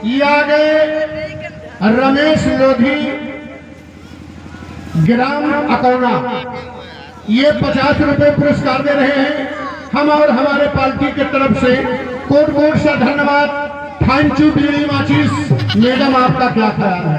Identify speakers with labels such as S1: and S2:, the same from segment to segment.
S1: ये आ गए रमेश लोधी ग्राम अकौना। ये 50 रुपए पुरस्कार दे रहे हैं। हम और हमारे पार्टी की तरफ से कोट कोट से धन्यवाद। Thank you very much. Madam आपका क्या ख्याल है?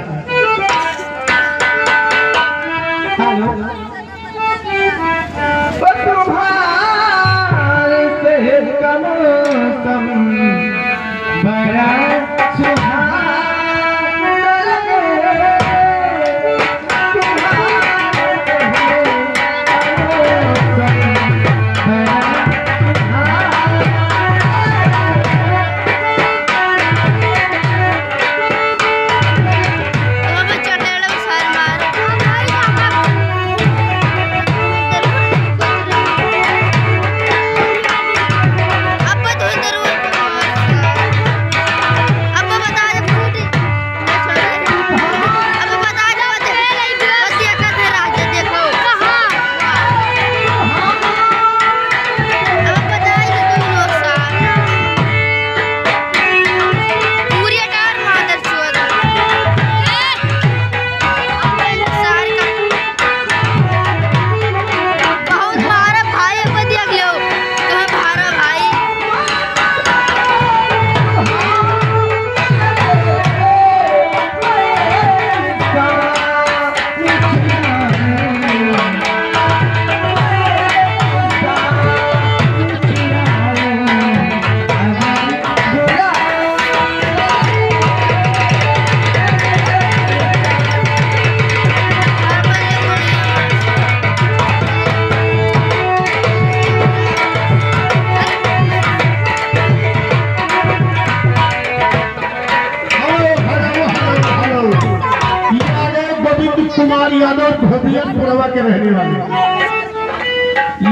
S1: कुमार यादव धोबियनपुरवा के रहने वाले।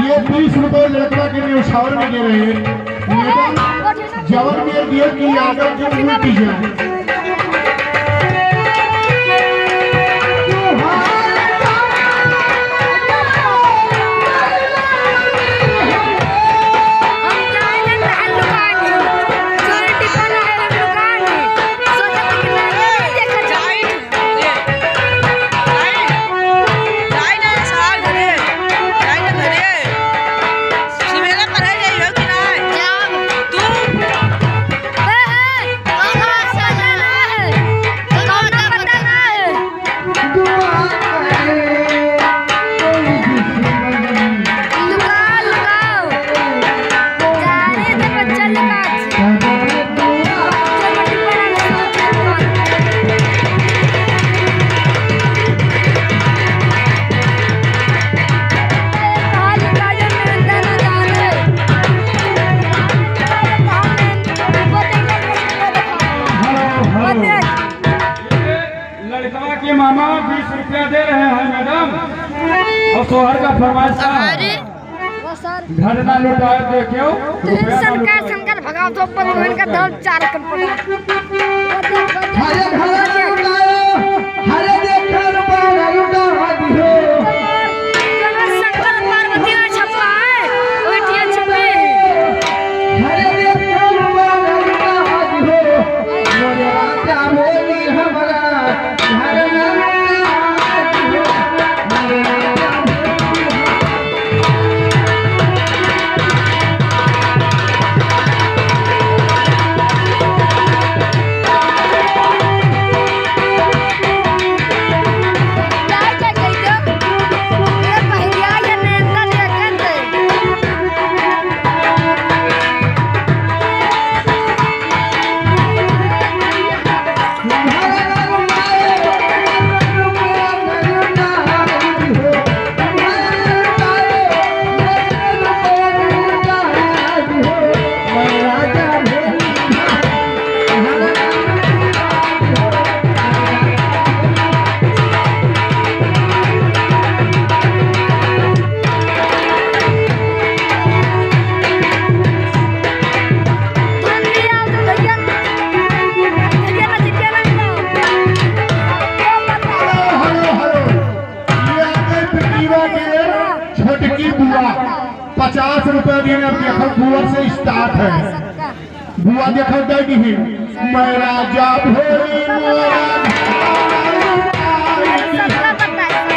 S1: ये 20 रुपए लड़का के न्यूशावर में दे रहे हैं। मैडम जवन में दिए कि यादव जी उल्टी जाए। मामा 20 रुपया दे रहे हैं मैडम। और सोहर का फरमाइश घर ना लुटाए देखो
S2: शंकर भगाओ तो पर का दल 4 50 रुपए देने। देखो बुआ से स्टार्ट है। बुआ देखो दे दी
S1: मैं राजा भोली मोरा
S2: सबका पता है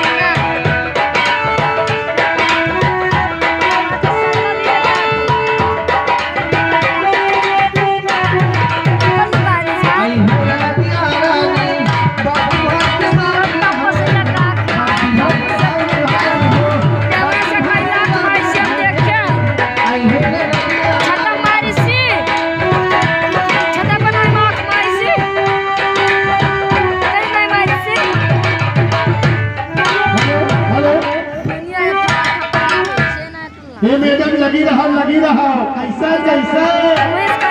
S1: ये मैडम लगी रहा कैसा कैसा